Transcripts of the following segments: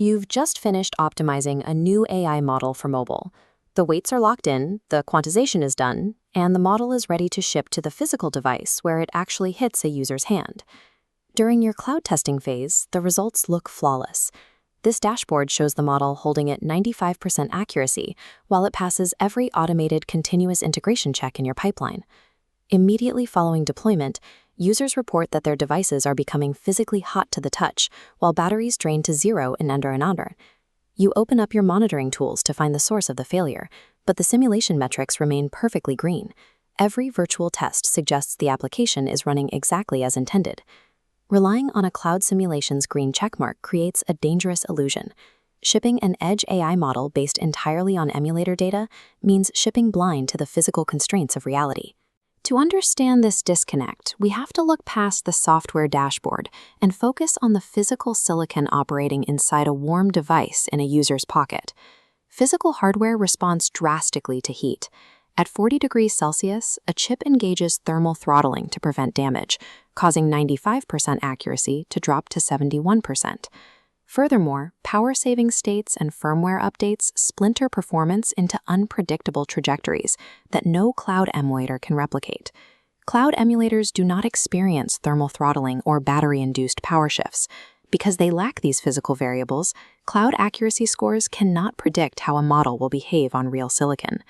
You've just finished optimizing a new AI model for mobile. The weights are locked in, the quantization is done, and the model is ready to ship to the physical device where it actually hits a user's hand. During your cloud testing phase, the results look flawless. This dashboard shows the model holding at 95% accuracy while it passes every automated continuous integration check in your pipeline. Immediately following deployment, users report that their devices are becoming physically hot to the touch, while batteries drain to zero in under an hour. You open up your monitoring tools to find the source of the failure, but the simulation metrics remain perfectly green. Every virtual test suggests the application is running exactly as intended. Relying on a cloud simulation's green checkmark creates a dangerous illusion. Shipping an edge AI model based entirely on emulator data means shipping blind to the physical constraints of reality. To understand this disconnect, we have to look past the software dashboard and focus on the physical silicon operating inside a warm device in a user's pocket. Physical hardware responds drastically to heat. At 40 degrees Celsius, a chip engages thermal throttling to prevent damage, causing 95% accuracy to drop to 71%. Furthermore, power-saving states and firmware updates splinter performance into unpredictable trajectories that no cloud emulator can replicate. Cloud emulators do not experience thermal throttling or battery-induced power shifts. Because they lack these physical variables, cloud accuracy scores cannot predict how a model will behave on real silicon.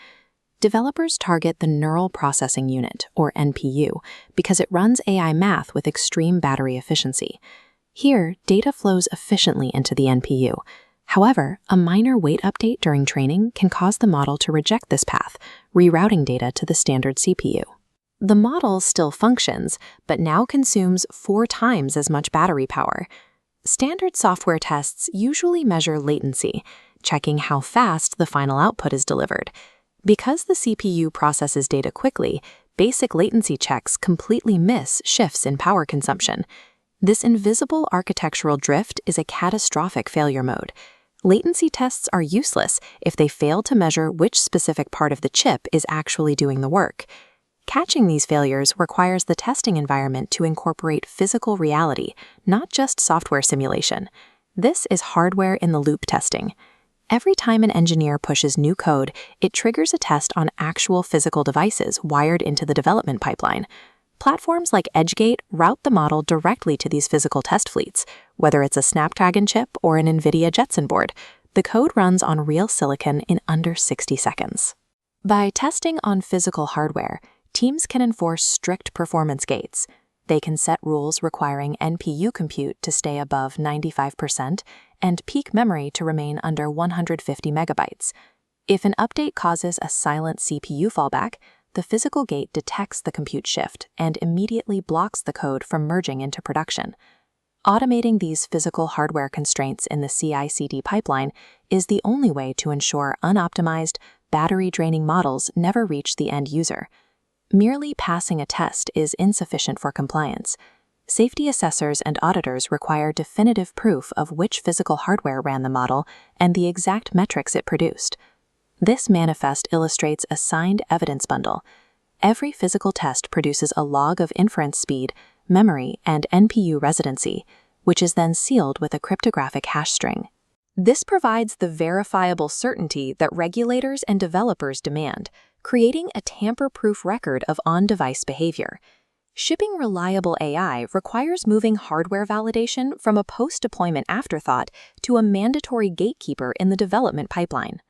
Developers target the Neural Processing Unit, or NPU, because it runs AI math with extreme battery efficiency. Here, data flows efficiently into the NPU. However, a minor weight update during training can cause the model to reject this path, rerouting data to the standard CPU. The model still functions, but now consumes 4 times as much battery power. Standard software tests usually measure latency, checking how fast the final output is delivered. Because the CPU processes data quickly, basic latency checks completely miss shifts in power consumption. This invisible architectural drift is a catastrophic failure mode. Latency tests are useless if they fail to measure which specific part of the chip is actually doing the work. Catching these failures requires the testing environment to incorporate physical reality, not just software simulation. This is hardware-in-the-loop testing. Every time an engineer pushes new code, it triggers a test on actual physical devices wired into the development pipeline. Platforms like EdgeGate route the model directly to these physical test fleets. Whether it's a Snapdragon chip or an NVIDIA Jetson board, the code runs on real silicon in under 60 seconds. By testing on physical hardware, teams can enforce strict performance gates. They can set rules requiring NPU compute to stay above 95% and peak memory to remain under 150 megabytes. If an update causes a silent CPU fallback, the physical gate detects the compute shift and immediately blocks the code from merging into production. Automating these physical hardware constraints in the CI/CD pipeline is the only way to ensure unoptimized, battery-draining models never reach the end user. Merely passing a test is insufficient for compliance. Safety assessors and auditors require definitive proof of which physical hardware ran the model and the exact metrics it produced. This manifest illustrates a signed evidence bundle. Every physical test produces a log of inference speed, memory, and NPU residency, which is then sealed with a cryptographic hash string. This provides the verifiable certainty that regulators and developers demand, creating a tamper-proof record of on-device behavior. Shipping reliable AI requires moving hardware validation from a post-deployment afterthought to a mandatory gatekeeper in the development pipeline.